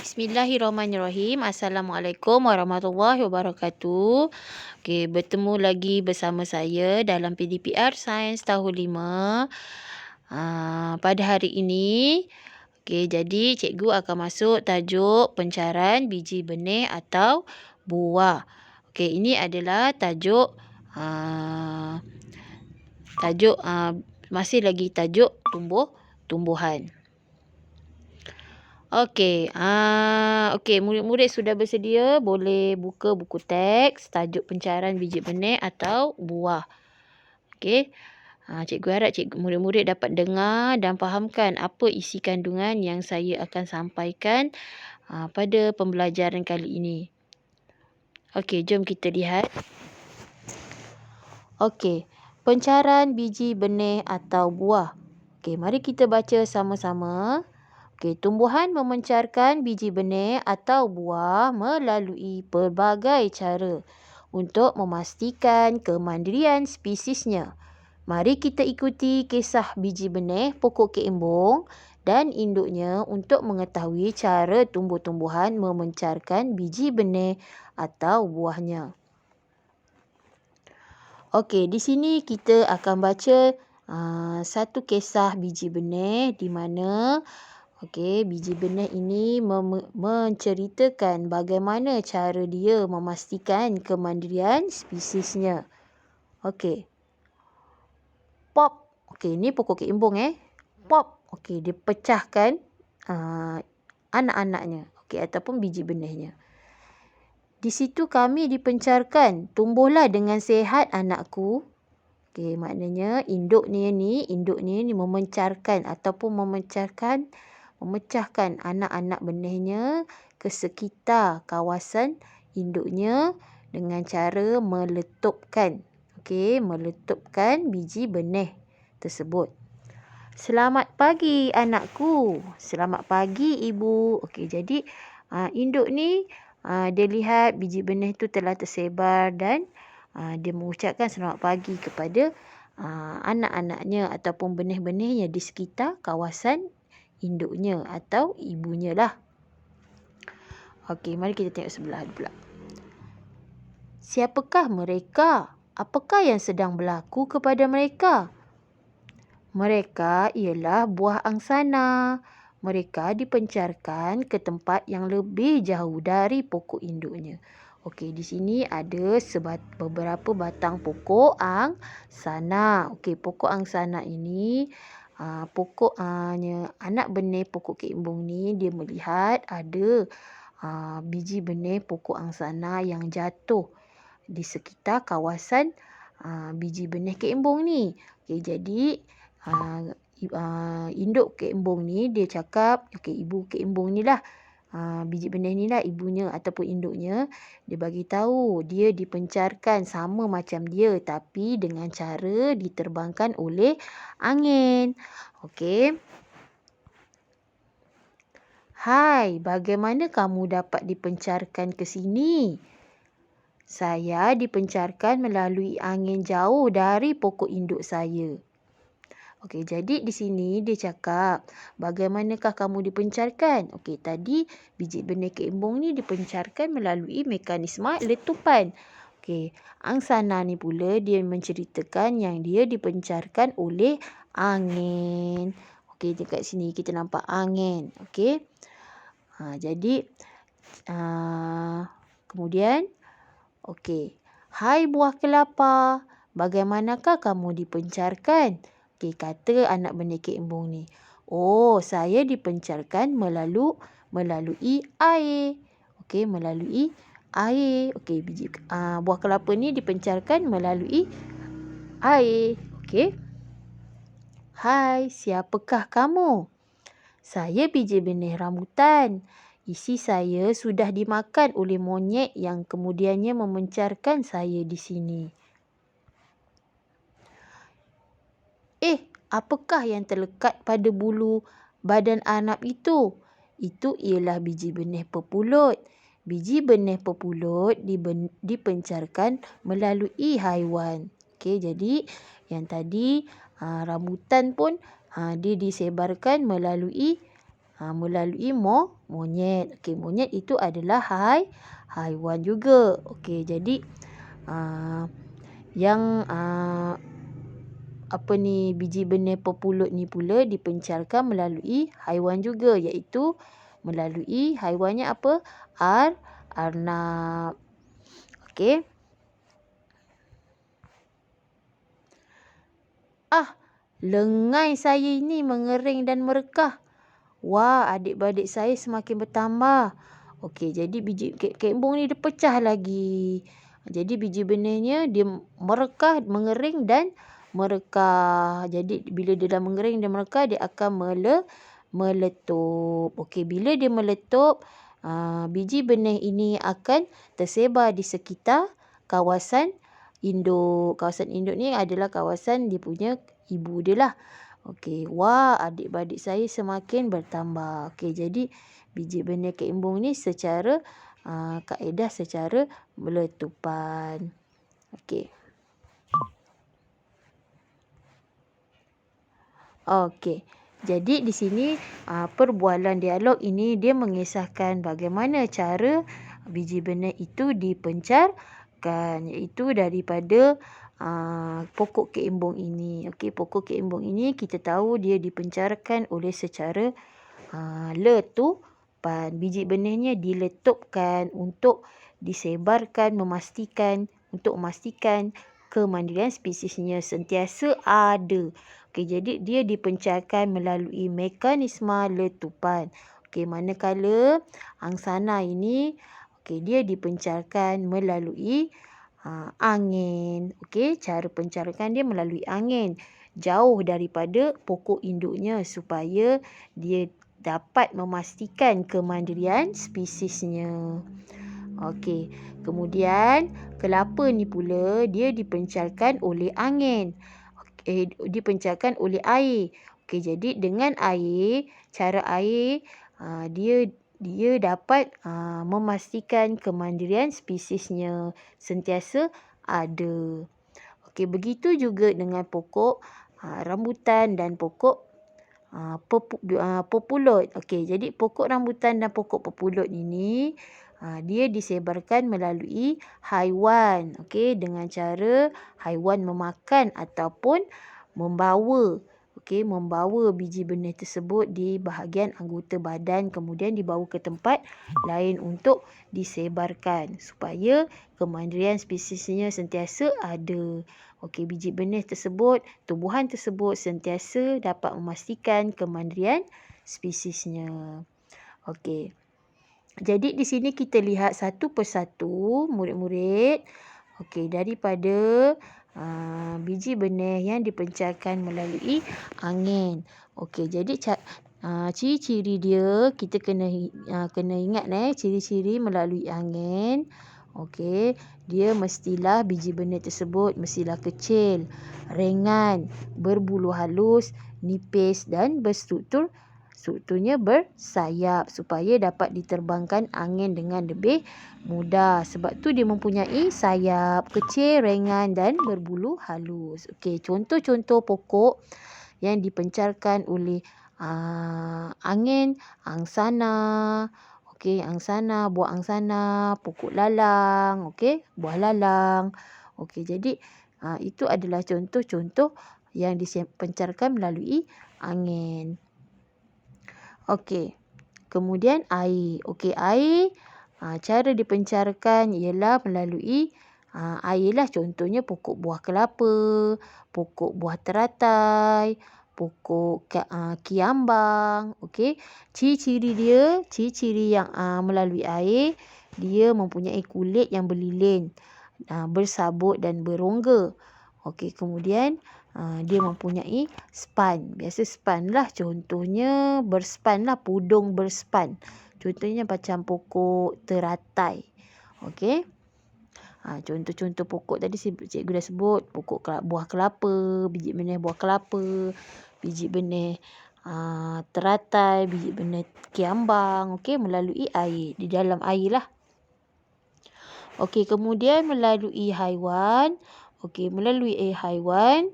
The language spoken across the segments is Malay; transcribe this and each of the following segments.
Bismillahirrahmanirrahim. Assalamualaikum warahmatullahi wabarakatuh. Okey, bertemu lagi bersama saya dalam PDPR Sains tahun 5. Pada hari ini, okey, jadi cikgu akan masuk tajuk pencarian biji benih atau buah. Okey, ini adalah tajuk masih lagi tajuk tumbuhan. Okey, murid-murid sudah bersedia, boleh buka buku teks tajuk pencarian biji benih atau buah. Okey. Cikgu harap murid-murid dapat dengar dan fahamkan apa isi kandungan yang saya akan sampaikan pada pembelajaran kali ini. Okey, jom kita lihat. Okey, pencarian biji benih atau buah. Okey, mari kita baca sama-sama. Okey, tumbuhan memencarkan biji benih atau buah melalui pelbagai cara untuk memastikan kemandirian spesiesnya. Mari kita ikuti kisah biji benih pokok keimbung dan induknya untuk mengetahui cara tumbuh-tumbuhan memencarkan biji benih atau buahnya. Okey, di sini kita akan baca satu kisah biji benih di mana biji benih ini menceritakan bagaimana cara dia memastikan kemandirian spesiesnya. Okey. Pop. Okey, ni pokok keimbung Pop. Okey, dia pecahkan anak-anaknya. Okey, ataupun biji benihnya. Di situ kami dipencarkan. Tumbuhlah dengan sihat anakku. Okey, maknanya induk ni memencarkan ataupun memecahkan anak-anak benihnya ke sekitar kawasan induknya dengan cara meletupkan biji benih tersebut. Selamat pagi anakku. Selamat pagi ibu. Okey, jadi induk ni dia lihat biji benih tu telah tersebar dan dia mengucapkan selamat pagi kepada anak-anaknya ataupun benih-benihnya di sekitar kawasan induknya atau ibunya lah. Okey, mari kita tengok sebelah pula. Siapakah mereka? Apakah yang sedang berlaku kepada mereka? Mereka ialah buah angsana. Mereka dipencarkan ke tempat yang lebih jauh dari pokok induknya. Okey, di sini ada beberapa batang pokok angsana. Okey, pokok angsana ini anak benih pokok keimbung ni dia melihat ada biji benih pokok angsana yang jatuh di sekitar kawasan biji benih keimbung ni. Okey, jadi induk keimbung ni dia cakap, ibu keimbung ni lah, biji benih ni lah ibunya ataupun induknya, dia bagi tahu dia dipencarkan sama macam dia tapi dengan cara diterbangkan oleh angin. Okey. Hai, bagaimana kamu dapat dipencarkan ke sini? Saya dipencarkan melalui angin jauh dari pokok induk saya. Okey, jadi di sini dia cakap, bagaimanakah kamu dipencarkan? Okey, tadi biji benih keimbung ni dipencarkan melalui mekanisme letupan. Okey, angsana ni pula dia menceritakan yang dia dipencarkan oleh angin. Okey, dekat sini kita nampak angin. Okey. Jadi kemudian hai buah kelapa, bagaimanakah kamu dipencarkan? Okey, kata anak benih keimbung ni. Oh, saya dipencarkan melalui air. Okey, melalui air. Okey, buah kelapa ni dipencarkan melalui air. Okey. Hai, siapakah kamu? Saya biji benih rambutan. Isi saya sudah dimakan oleh monyet yang kemudiannya memencarkan saya di sini. Apakah yang terlekat pada bulu badan anak itu? Itu ialah biji benih pepulut. Biji benih pepulut dipencarkan melalui haiwan. Okey, jadi yang tadi rambutan pun dia disebarkan melalui melalui monyet. Okey, monyet itu adalah haiwan juga. Okey, jadi yang biji benih pepulut ni pula dipencarkan melalui haiwan juga, iaitu melalui haiwannya apa? Arnab. Okey. Lengan saya ini mengering dan merekah. Wah, adik-beradik saya semakin bertambah. Okey, jadi biji kembung ni dia pecah lagi. Jadi biji benihnya dia merekah, mengering dan merekah. Jadi bila dia dah mengering dan merekah, dia akan meletup. Okey, bila dia meletup, biji benih ini akan tersebar di sekitar kawasan induk. Kawasan induk ni adalah kawasan dia punya ibu dia lah. Okey, wah, adik-beradik saya semakin bertambah. Okey, jadi biji benih kembung ni secara kaedah secara meletupan. Okey. Okey. Jadi di sini perbualan dialog ini dia mengisahkan bagaimana cara biji benih itu dipencarkan, iaitu daripada pokok kembung ini. Okey, pokok kembung ini kita tahu dia dipencarkan oleh secara letupan. Biji benihnya diletupkan untuk disebarkan, untuk memastikan kemandirian spesiesnya sentiasa ada. Okey, jadi dia dipencarkan melalui mekanisme letupan. Okey, manakala angsana ini dia dipencarkan melalui angin. Okey, cara pencarkan dia melalui angin jauh daripada pokok induknya supaya dia dapat memastikan kemandirian spesiesnya. Okey, kemudian kelapa ni pula dia dipencarkan oleh angin. Dipencarkan oleh air. Okey, jadi dengan air, cara air dia dapat memastikan kemandirian spesiesnya sentiasa ada. Okey, begitu juga dengan pokok rambutan dan pokok pepulut. Okey, jadi pokok rambutan dan pokok pepulut ini dia disebarkan melalui haiwan. Okey, dengan cara haiwan memakan ataupun membawa biji benih tersebut di bahagian anggota badan, kemudian dibawa ke tempat lain untuk disebarkan supaya kemandirian spesiesnya sentiasa ada. Okey, biji benih tersebut, tumbuhan tersebut sentiasa dapat memastikan kemandirian spesiesnya. Okey. Jadi di sini kita lihat satu persatu murid-murid. Okey, daripada biji benih yang dipencarkan melalui angin. Okey, jadi ciri-ciri dia kita kena ingat ciri-ciri melalui angin. Okey, dia mestilah biji benih tersebut mestilah kecil, ringan, berbulu halus, nipis dan strukturnya bersayap supaya dapat diterbangkan angin dengan lebih mudah. Sebab tu dia mempunyai sayap kecil, ringan dan berbulu halus. Okey, contoh-contoh pokok yang dipencarkan oleh angin, angsana. Okey, angsana, buah angsana, pokok lalang, okey, buah lalang. Okey, jadi itu adalah contoh-contoh yang dipencarkan melalui angin. Okey, kemudian air. Okey, air cara dipencarkan ialah melalui air lah. Contohnya pokok buah kelapa, pokok buah teratai, pokok kiambang. Okey, ciri-ciri yang melalui air, dia mempunyai kulit yang berlilin, bersabut dan berongga. Okey, kemudian dia mempunyai span. Biasa span lah. Contohnya berspan lah. Pudung berspan. Contohnya macam pokok teratai. Okey. Contoh-contoh pokok tadi cikgu dah sebut. Pokok buah kelapa. Biji benih buah kelapa. Biji benih teratai. Biji benih kiambang. Okey. Melalui air. Di dalam air lah. Okey. Kemudian melalui haiwan. Okey. Melalui haiwan.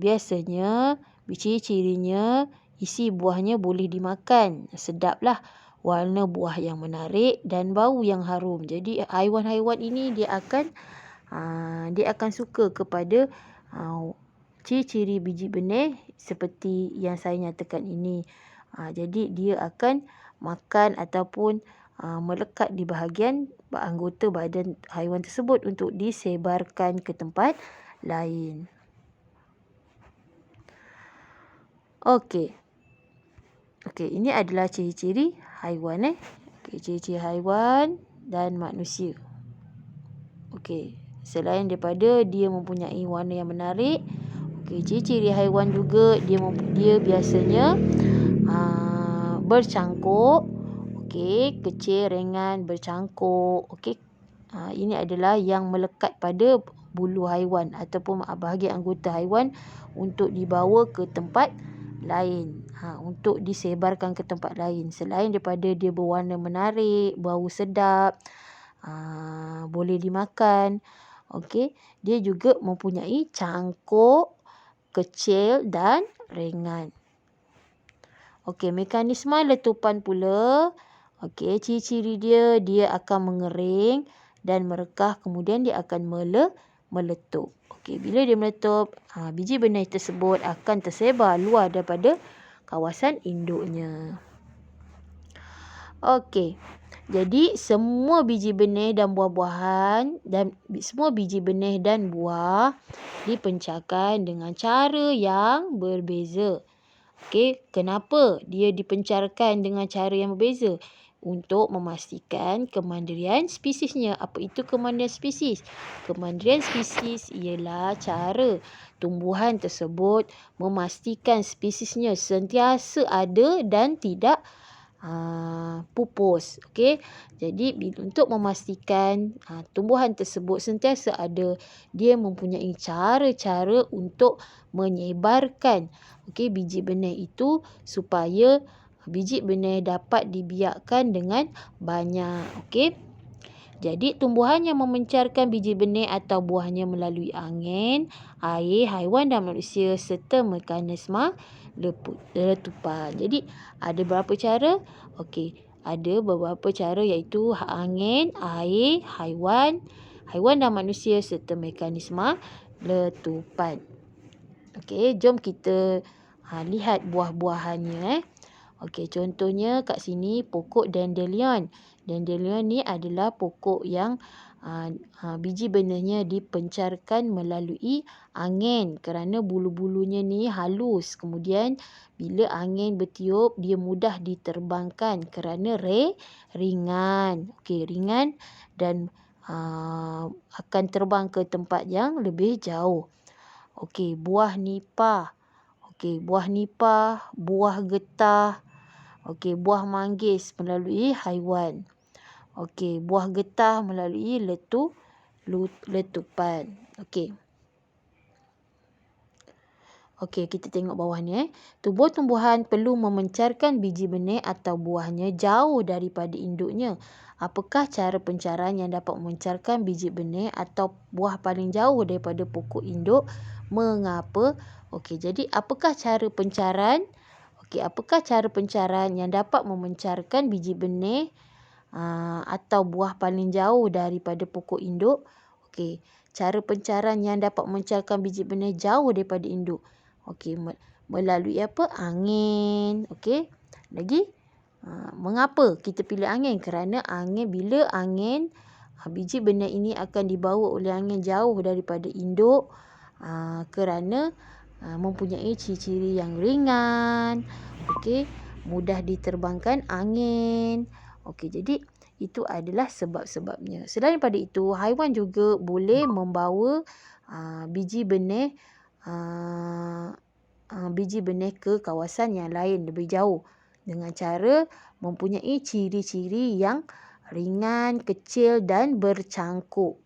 Biasanya ciri-cirinya isi buahnya boleh dimakan. Sedaplah, warna buah yang menarik dan bau yang harum. Jadi haiwan-haiwan ini dia akan suka kepada ciri-ciri biji benih seperti yang saya nyatakan ini. Jadi dia akan makan ataupun melekat di bahagian anggota badan haiwan tersebut untuk disebarkan ke tempat lain. Okey, ini adalah ciri-ciri haiwan. Ciri-ciri haiwan dan manusia. Okey, selain daripada dia mempunyai warna yang menarik, ciri-ciri haiwan juga dia biasanya bercangkuk. Kecil, ringan, bercangkuk. Ini adalah yang melekat pada bulu haiwan ataupun bahagian anggota haiwan untuk dibawa ke tempat lain, untuk disebarkan ke tempat lain. Selain daripada dia berwarna menarik, bau sedap, boleh dimakan, dia juga mempunyai cangkuk kecil dan ringan. Mekanisme letupan pula. Ciri-ciri dia akan mengering dan merekah, kemudian dia akan meletup. Bila dia meletup, biji benih tersebut akan tersebar luar daripada kawasan induknya. Jadi semua biji benih dan buah-buahan semua biji benih dan buah dipencarkan dengan cara yang berbeza. Kenapa dia dipencarkan dengan cara yang berbeza? Untuk memastikan kemandirian spesiesnya. Apa itu kemandirian spesies? Kemandirian spesies ialah cara tumbuhan tersebut memastikan spesiesnya sentiasa ada dan tidak pupus. Jadi untuk memastikan tumbuhan tersebut sentiasa ada, dia mempunyai cara-cara untuk menyebarkan biji benih itu supaya biji benih dapat dibiakkan dengan banyak. Jadi tumbuhan yang memencarkan biji benih atau buahnya melalui angin, air, haiwan dan manusia serta mekanisme letupan. Jadi ada berapa cara? Ada beberapa cara iaitu angin, air, haiwan dan manusia serta mekanisme letupan. Jom kita lihat buah-buahannya. Contohnya kat sini pokok dandelion. Dandelion ni adalah pokok yang biji benihnya dipencarkan melalui angin kerana bulu-bulunya ni halus. Kemudian bila angin bertiup, dia mudah diterbangkan kerana ringan. Ringan dan akan terbang ke tempat yang lebih jauh. Buah nipah. Buah getah. Buah manggis melalui haiwan. Buah getah melalui letupan. Kita tengok bawah ni. Tumbuh-tumbuhan perlu memencarkan biji benih atau buahnya jauh daripada induknya. Apakah cara pencaran yang dapat memencarkan biji benih atau buah paling jauh daripada pokok induk? Mengapa? Jadi apakah cara pencaran? Apakah cara pencaran yang dapat memencarkan biji benih atau buah paling jauh daripada pokok induk? Cara pencaran yang dapat memencarkan biji benih jauh daripada induk. Melalui apa? Angin. Lagi? Mengapa kita pilih angin? Kerana bila angin, biji benih ini akan dibawa oleh angin jauh daripada induk kerana mempunyai ciri-ciri yang ringan. Mudah diterbangkan angin. Jadi itu adalah sebab-sebabnya. Selain daripada itu, haiwan juga boleh membawa biji benih ke kawasan yang lain lebih jauh dengan cara mempunyai ciri-ciri yang ringan, kecil dan bercangkuk.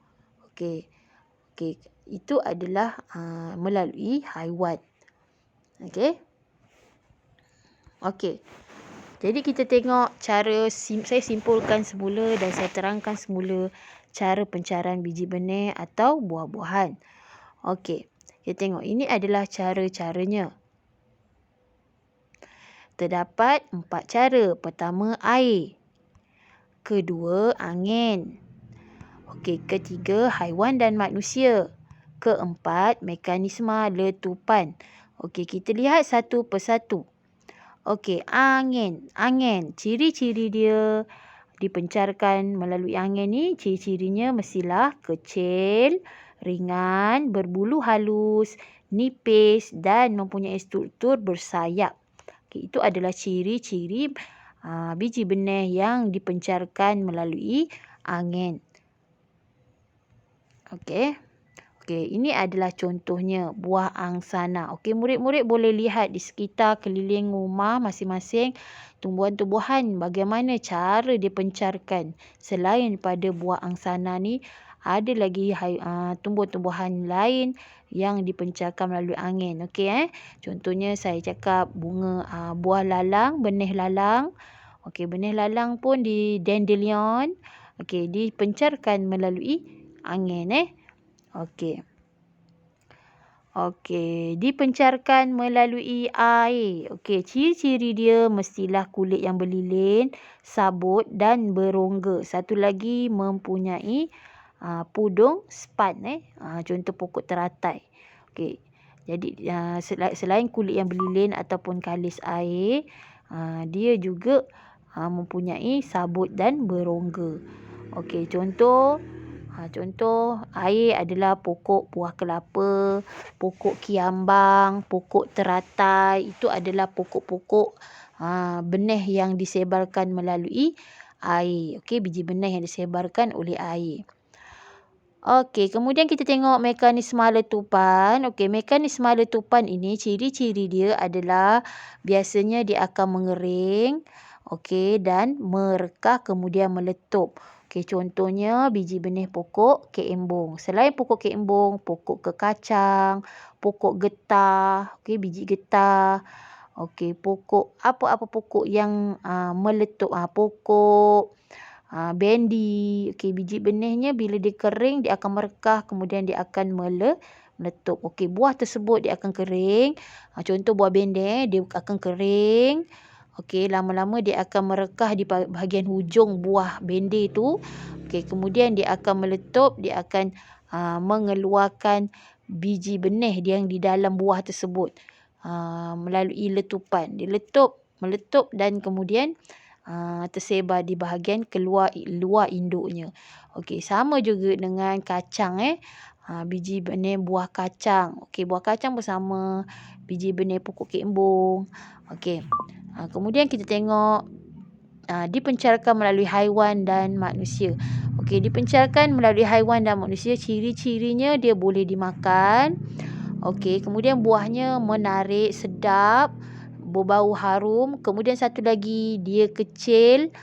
Itu adalah melalui haiwan. Jadi kita tengok cara saya simpulkan semula dan saya terangkan semula cara pencaran biji benih atau buah-buahan. Kita tengok ini adalah cara-caranya. Terdapat 4 cara. Pertama, air. Kedua, angin. Okey, ketiga, haiwan dan manusia. Keempat, mekanisme letupan. Okey, kita lihat satu persatu. Okey, angin. Angin, ciri-ciri dia dipencarkan melalui angin ni, ciri-cirinya mestilah kecil, ringan, berbulu halus, nipis dan mempunyai struktur bersayap. Okay, itu adalah ciri-ciri biji benih yang dipencarkan melalui angin. Okey. Okey, ini adalah contohnya buah angsana. Okey, murid-murid boleh lihat di sekitar keliling rumah masing-masing tumbuhan-tumbuhan bagaimana cara dipencarkan. Selain pada buah angsana ni, ada lagi tumbuh-tumbuhan lain yang dipencarkan melalui angin. Okey, contohnya saya cakap buah lalang, benih lalang. Okey, benih lalang pun di dandelion. Okey, dipencarkan melalui angin. Okey. Okey, dipencarkan melalui air. Okey, ciri-ciri dia mestilah kulit yang berlilin, sabut dan berongga. Satu lagi mempunyai pudung span. Contoh pokok teratai. Okey. Jadi selain kulit yang berlilin ataupun kalis air, dia juga mempunyai sabut dan berongga. Okey, contoh air adalah pokok buah kelapa, pokok kiambang, pokok teratai. Itu adalah pokok-pokok benih yang disebarkan melalui air. Okey, biji benih yang disebarkan oleh air. Okey, kemudian kita tengok mekanisme letupan. Okey, mekanisme letupan ini ciri-ciri dia adalah biasanya dia akan mengering, okey, dan merekah kemudian meletup. Okey, contohnya biji benih pokok keembung. Selain pokok keembung, pokok kekacang, pokok getah, okey, biji getah. Okey, pokok apa-apa pokok yang meletup, pokok bendi. Okey, biji benihnya bila dia kering, dia akan merekah, kemudian dia akan meletup. Okey, buah tersebut dia akan kering. Contoh buah bendi, dia akan kering. Okey, lama-lama dia akan merekah di bahagian hujung buah bendi tu. Okey, kemudian dia akan meletup, dia akan mengeluarkan biji benih yang di dalam buah tersebut melalui letupan. Dia meletup dan kemudian tersebar di bahagian luar induknya. Okey, sama juga dengan kacang. Biji benih buah kacang. Okey, buah kacang bersama biji benih pokok keembung. Okey. Kemudian kita tengok dipencarkan melalui haiwan dan manusia. Okey, dipencarkan melalui haiwan dan manusia, ciri-cirinya dia boleh dimakan. Okey, kemudian buahnya menarik, sedap, berbau harum. Kemudian satu lagi, dia kecil.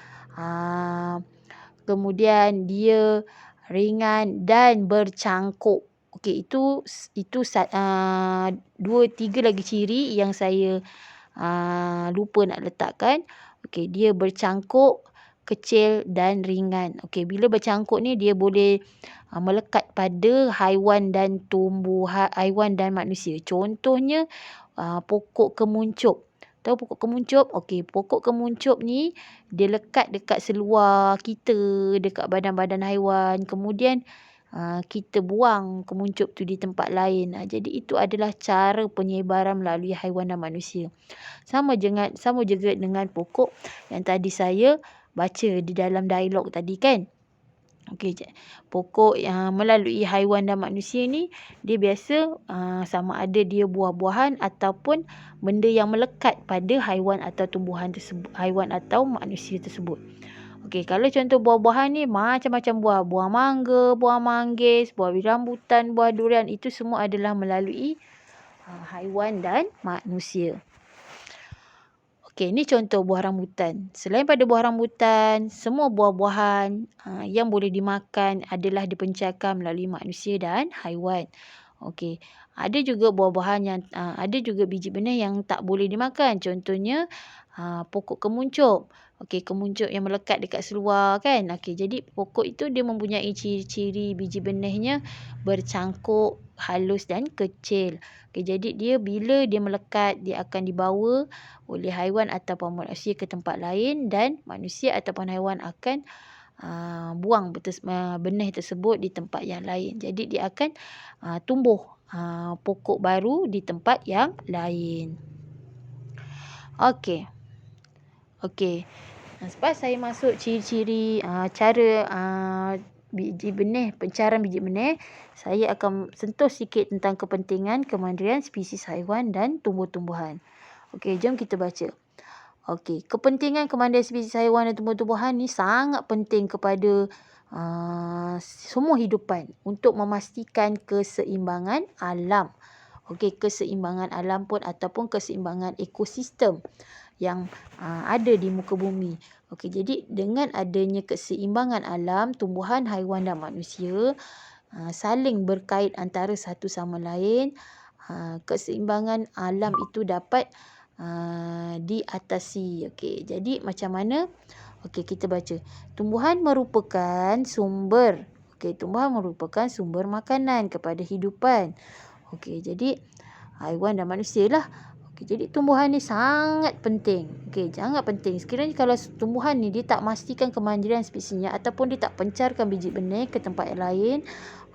Kemudian dia ringan dan bercangkuk. Okey, itu 2-3 lagi ciri yang saya lupa nak letakkan. Okey, dia bercangkuk, kecil dan ringan. Okey, bila bercangkuk ni dia boleh melekat pada haiwan dan haiwan dan manusia. Contohnya pokok kemuncup. Tahu pokok kemuncup? Okey, pokok kemuncup ni dia lekat dekat seluar kita, dekat badan-badan haiwan. Kemudian kita buang kemuncup tu di tempat lain. Jadi itu adalah cara penyebaran melalui haiwan dan manusia. Sama juga dengan pokok yang tadi saya baca di dalam dialog tadi kan. Okey, pokok yang melalui haiwan dan manusia ni dia biasa sama ada dia buah-buahan ataupun benda yang melekat pada haiwan atau tumbuhan tersebut, haiwan atau manusia tersebut. Okey, kalau contoh buah-buahan ni macam-macam buah. Buah mangga, buah manggis, buah rambutan, buah durian. Itu semua adalah melalui haiwan dan manusia. Okey, ini contoh buah rambutan. Selain pada buah rambutan, semua buah-buahan yang boleh dimakan adalah dipencarkan melalui manusia dan haiwan. Okey, ada juga buah-buahan yang ada juga biji benih yang tak boleh dimakan. Contohnya pokok kemuncuk. Okey, kemuncuk yang melekat dekat seluar kan. Okey, jadi pokok itu dia mempunyai ciri-ciri biji benihnya bercangkuk, halus dan kecil. Okey, jadi dia bila dia melekat, dia akan dibawa oleh haiwan ataupun manusia ke tempat lain dan manusia ataupun haiwan akan buang benih tersebut di tempat yang lain. Jadi dia akan tumbuh pokok baru di tempat yang lain. Okey. Okey. Selepas saya masuk ciri-ciri cara biji benih, pencarian biji benih, saya akan sentuh sikit tentang kepentingan kemandirian spesies haiwan dan tumbuh-tumbuhan. Okey, jom kita baca. Okey, kepentingan kemandirian spesies haiwan dan tumbuh-tumbuhan ni sangat penting kepada semua hidupan untuk memastikan keseimbangan alam. Okey, keseimbangan alam pun ataupun keseimbangan ekosistem yang ada di muka bumi. Okey, jadi dengan adanya keseimbangan alam, tumbuhan, haiwan dan manusia saling berkait antara satu sama lain. Keseimbangan alam itu dapat diatasi. Okey, jadi macam mana? Okey, kita baca. Tumbuhan merupakan sumber. Okey, tumbuhan merupakan sumber makanan kepada hidupan. Okey, jadi haiwan dan manusia lah. Okey, jadi tumbuhan ni sangat penting. Okey, sangat penting. Sekiranya kalau tumbuhan ni dia tak memastikan kemandirian spesiesnya ataupun dia tak pencarkan biji benih ke tempat yang lain,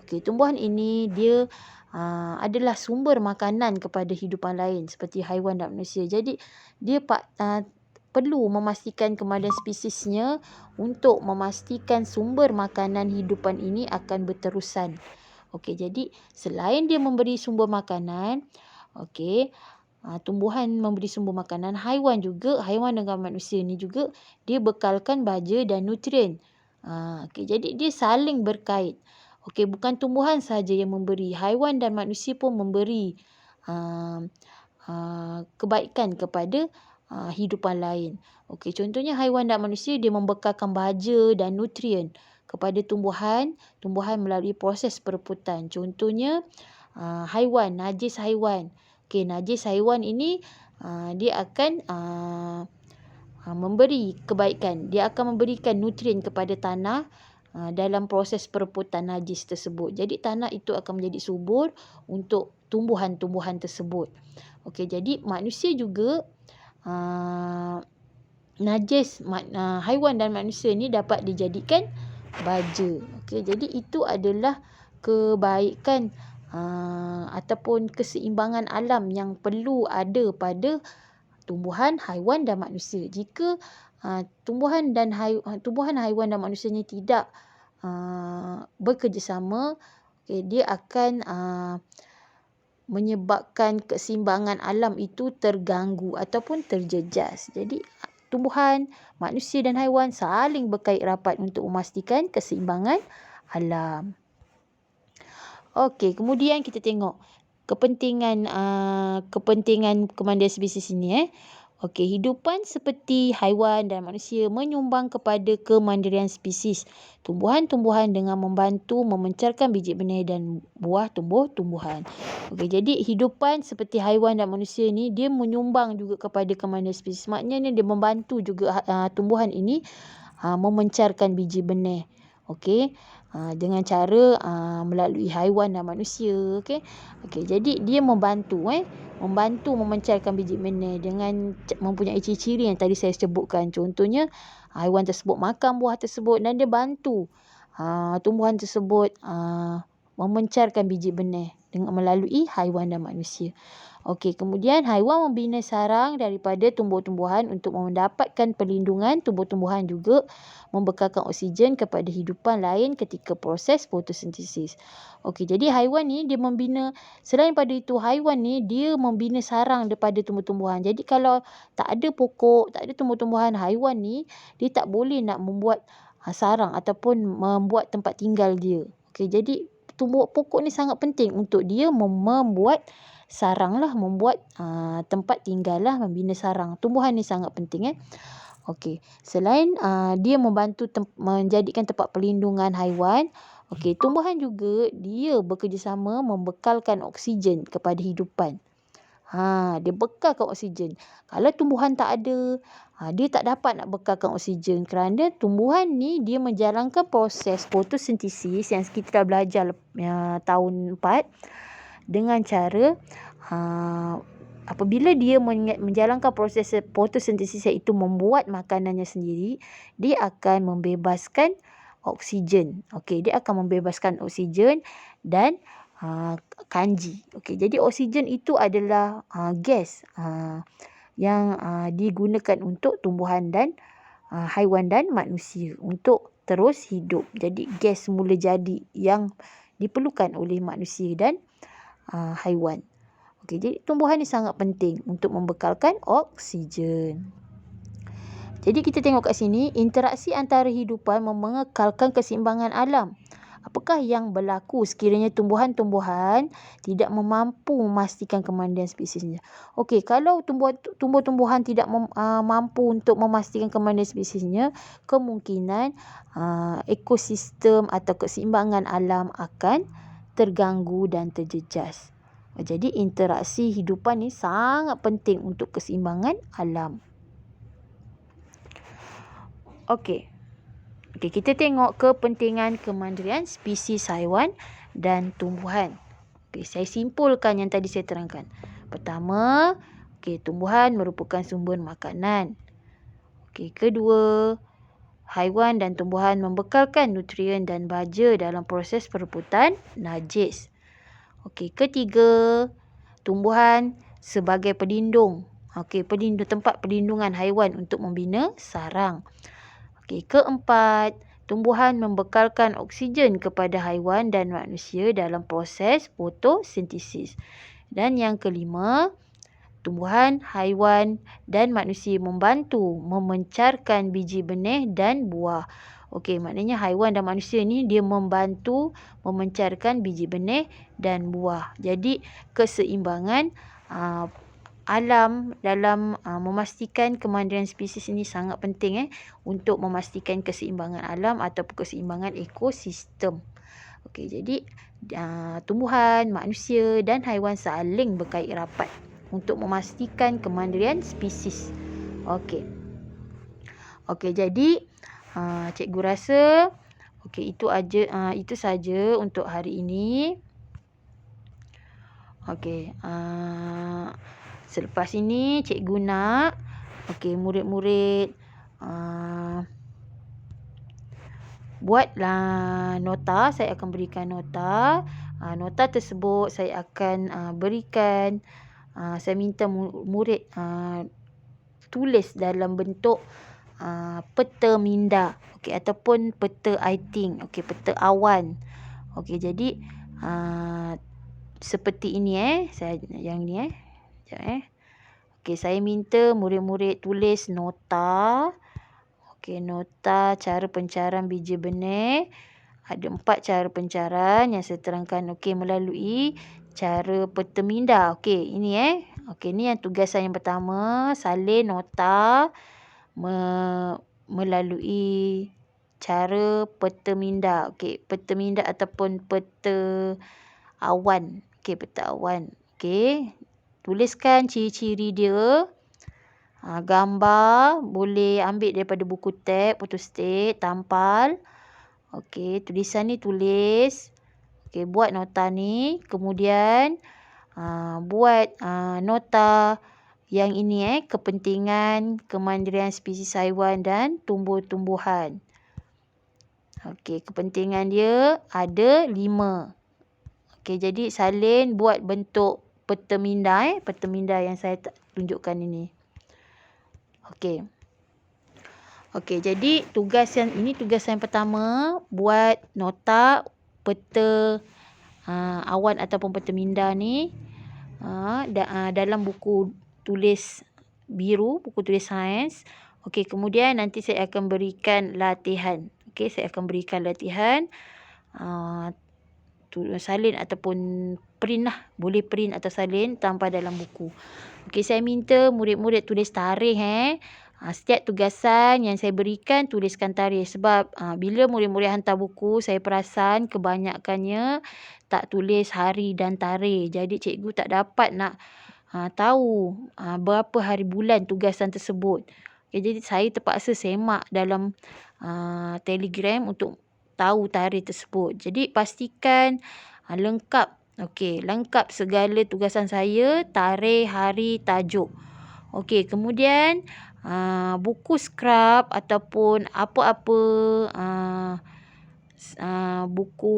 okey, tumbuhan ini dia adalah sumber makanan kepada hidupan lain seperti haiwan dan manusia. Jadi dia perlu memastikan kemandirian spesiesnya untuk memastikan sumber makanan hidupan ini akan berterusan. Okey, jadi selain dia memberi sumber makanan, okey, tumbuhan memberi sumber makanan, haiwan dengan manusia ni juga dia bekalkan baja dan nutrien. Okey, jadi dia saling berkait. Okey, bukan tumbuhan saja yang memberi, haiwan dan manusia pun memberi kebaikan kepada hidupan lain. Okey, contohnya haiwan dan manusia dia membekalkan baja dan nutrien kepada tumbuhan melalui proses perebutan. Contohnya haiwan, najis haiwan. Okey, najis haiwan ini dia akan memberi kebaikan. Dia akan memberikan nutrien kepada tanah dalam proses perebutan najis tersebut. Jadi tanah itu akan menjadi subur untuk tumbuhan-tumbuhan tersebut. Okey, jadi manusia juga haiwan dan manusia ni dapat dijadikan baja. Okey, jadi itu adalah kebaikan ataupun keseimbangan alam yang perlu ada pada tumbuhan, haiwan dan manusia. Jika tumbuhan, haiwan dan manusia ni tidak bekerjasama, okay, dia akan menyebabkan keseimbangan alam itu terganggu ataupun terjejas. Jadi tumbuhan, manusia dan haiwan saling berkait rapat untuk memastikan keseimbangan alam. Okey, kemudian kita tengok kepentingan kemandirian spesies ini. Okey, hidupan seperti haiwan dan manusia menyumbang kepada kemandirian spesies tumbuhan-tumbuhan dengan membantu memencarkan biji benih dan buah tumbuh-tumbuhan. Okey, jadi hidupan seperti haiwan dan manusia ni dia menyumbang juga kepada kemandirian spesies. Maknanya dia membantu juga tumbuhan ini memencarkan biji benih. Okey, dengan cara melalui haiwan dan manusia. Okey, jadi dia membantu memencarkan biji benih dengan mempunyai ciri-ciri yang tadi saya sebutkan. Contohnya haiwan tersebut makan buah tersebut dan dia bantu tumbuhan tersebut memencarkan biji benih dengan melalui haiwan dan manusia. Okey, kemudian haiwan membina sarang daripada tumbuh-tumbuhan untuk mendapatkan perlindungan. Tumbuh-tumbuhan juga membekalkan oksigen kepada hidupan lain ketika proses fotosintesis. Okey, jadi haiwan ni dia membina, selain pada itu haiwan ni dia membina sarang daripada tumbuh-tumbuhan. Jadi kalau tak ada pokok, tak ada tumbuh-tumbuhan, haiwan ni dia tak boleh nak membuat sarang ataupun membuat tempat tinggal dia. Okey, jadi pokok ni sangat penting untuk dia membuat sarang lah, membuat tempat tinggal lah, membina sarang. Tumbuhan ni sangat penting. Okey, selain dia membantu menjadikan tempat perlindungan haiwan, Okey, tumbuhan juga dia bekerjasama membekalkan oksigen kepada hidupan. Dia bekalkan oksigen. Kalau tumbuhan tak ada, dia tak dapat nak bekalkan oksigen kerana tumbuhan ni dia menjalankan proses fotosintesis yang kita dah belajar tahun 4 dengan cara apabila dia menjalankan proses fotosintesis iaitu membuat makanannya sendiri, dia akan membebaskan oksigen. Okey, dia akan membebaskan oksigen dan kanji. Okey, jadi oksigen itu adalah gas yang digunakan untuk tumbuhan dan haiwan dan manusia untuk terus hidup. Jadi gas mula jadi yang diperlukan oleh manusia dan haiwan. Okey, jadi tumbuhan ni sangat penting untuk membekalkan oksigen. Jadi kita tengok kat sini, interaksi antara hidupan mengekalkan keseimbangan alam. Apakah yang berlaku sekiranya tumbuhan-tumbuhan tidak mampu memastikan kemandirian spesiesnya? Okey, kalau tumbuh-tumbuhan tidak mampu untuk memastikan kemandirian spesiesnya, kemungkinan ekosistem atau keseimbangan alam akan terganggu dan terjejas. Jadi interaksi hidupan ni sangat penting untuk keseimbangan alam. Okey, kita tengok kepentingan kemandirian spesies haiwan dan tumbuhan. Okey, saya simpulkan yang tadi saya terangkan. Pertama, tumbuhan merupakan sumber makanan. Okey, kedua, haiwan dan tumbuhan membekalkan nutrien dan baja dalam proses perebutan najis. Okey, ketiga, tumbuhan sebagai pelindung. Okey, tempat perlindungan haiwan untuk membina sarang. Okey, keempat, tumbuhan membekalkan oksigen kepada haiwan dan manusia dalam proses fotosintesis. Dan yang kelima, tumbuhan, haiwan dan manusia membantu memencarkan biji benih dan buah. Okey, maknanya haiwan dan manusia ni dia membantu memencarkan biji benih dan buah. Jadi keseimbangan alam dalam memastikan kemandirian spesies ini sangat penting untuk memastikan keseimbangan alam ataupun keseimbangan ekosistem. Okey, jadi tumbuhan, manusia dan haiwan saling berkait rapat untuk memastikan kemandirian spesies. Okey. Okey, jadi cikgu rasa itu saja untuk hari ini. Okey, selepas ini cikgu nak murid-murid buatlah nota. Saya akan berikan nota. Nota tersebut saya akan berikan, saya minta murid tulis dalam bentuk peta minda, ataupun peta aiting, peta awan. Jadi seperti ini yang ni saya minta murid-murid tulis nota. Nota cara pencaran biji benih. Ada 4 cara pencaran yang saya terangkan melalui cara peta minda. Ini ni yang tugasan yang pertama, salin nota melalui cara peta minda. Peta minda ataupun peta awan. Peta awan. Tuliskan ciri-ciri dia. Gambar boleh ambil daripada buku tab, photostat, tampal. Tulisan ni tulis. Buat nota ni. Kemudian buat nota yang ini kepentingan kemandirian spesies haiwan dan tumbuh-tumbuhan. Kepentingan dia ada 5. Jadi salin buat bentuk peta minda peta minda yang saya tunjukkan ini. Jadi tugasan yang pertama, buat nota peta awan ataupun peta minda ni dalam buku tulis biru, buku tulis sains. Kemudian nanti saya akan berikan latihan. Saya akan berikan latihan salin ataupun print lah. Boleh print atau salin tanpa dalam buku. Saya minta murid-murid tulis tarikh Setiap tugasan yang saya berikan, tuliskan tarikh. Sebab bila murid-murid hantar buku, saya perasan kebanyakannya tak tulis hari dan tarikh. Jadi cikgu tak dapat nak tahu berapa hari bulan tugasan tersebut. Okay, jadi saya terpaksa semak dalam Telegram untuk tahu tarikh tersebut. Jadi pastikan lengkap. Okey, lengkap segala tugasan saya, tarikh, hari, tajuk. Okey, kemudian buku skrap ataupun apa-apa buku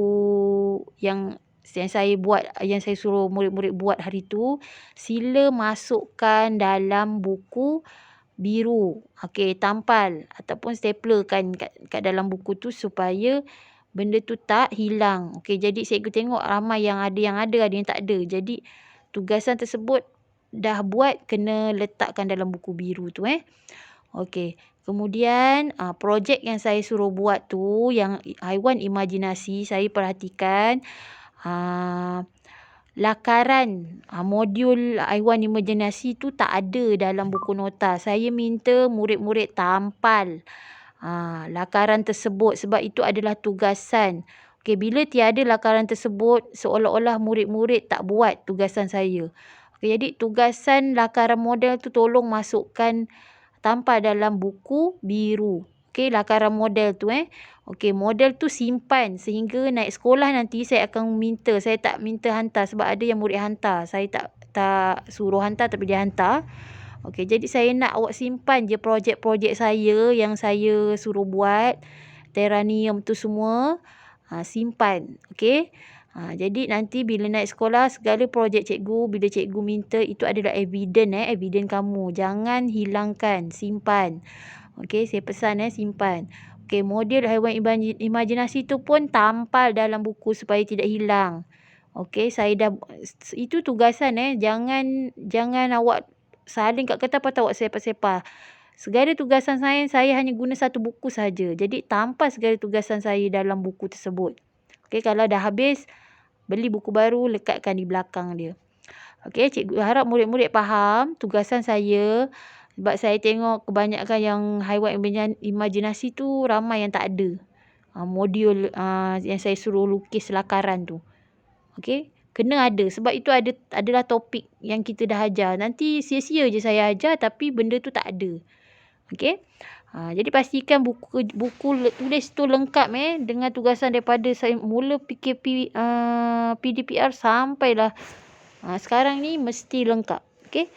yang saya buat, yang saya suruh murid-murid buat hari tu, sila masukkan dalam buku biru. Okey, tampal ataupun staplerkan kat dalam buku tu supaya benda tu tak hilang. Okey, jadi cikgu tengok ramai yang ada yang tak ada. Jadi tugasan tersebut dah buat, kena letakkan dalam buku biru tu Okey. Kemudian projek yang saya suruh buat tu, yang haiwan imajinasi, saya perhatikan lakaran modul haiwan imajinasi tu tak ada dalam buku nota. Saya minta murid-murid tampal lakaran tersebut sebab itu adalah tugasan. Okey, bila tiada lakaran tersebut, seolah-olah murid-murid tak buat tugasan saya. Okey, jadi tugasan lakaran model tu tolong masukkan tampal dalam buku biru. Okey, lakaran model tu Okey, model tu simpan sehingga naik sekolah nanti saya akan minta. Saya tak minta hantar sebab ada yang murid hantar. Saya tak suruh hantar tapi dia hantar. Okey, jadi saya nak awak simpan je projek-projek saya yang saya suruh buat. Terranium tu semua simpan. Okey. Jadi nanti bila naik sekolah, segala projek cikgu, bila cikgu minta, itu adalah evidence kamu. Jangan hilangkan, simpan. Okey, saya pesan simpan. Okey, model haiwan imajinasi tu pun tampal dalam buku supaya tidak hilang. Okey, saya dah, itu tugasan jangan awak salin kat kertas lepas tu awak sepah-sepah. Segala tugasan saya hanya guna satu buku saja. Jadi tampal segala tugasan saya dalam buku tersebut. Okey, kalau dah habis, beli buku baru, lekatkan di belakang dia. Okey, cikgu harap murid-murid faham tugasan saya. Sebab saya tengok kebanyakan yang haiwan imajinasi tu ramai yang tak ada. Modul yang saya suruh lukis lakaran tu. Okey, kena ada. Sebab itu adalah topik yang kita dah ajar. Nanti sia-sia je saya ajar tapi benda tu tak ada. Okey. Jadi pastikan buku tulis tu lengkap dengan tugasan daripada saya mula PDPR sampailah sekarang ni mesti lengkap. Okey.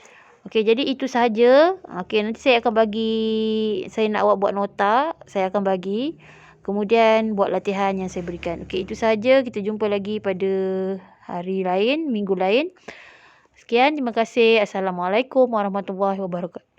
Okey, jadi itu sahaja. Okey, nanti saya akan bagi, saya nak awak buat nota, saya akan bagi. Kemudian buat latihan yang saya berikan. Okey, itu sahaja. Kita jumpa lagi pada hari lain, minggu lain. Sekian, terima kasih. Assalamualaikum warahmatullahi wabarakatuh.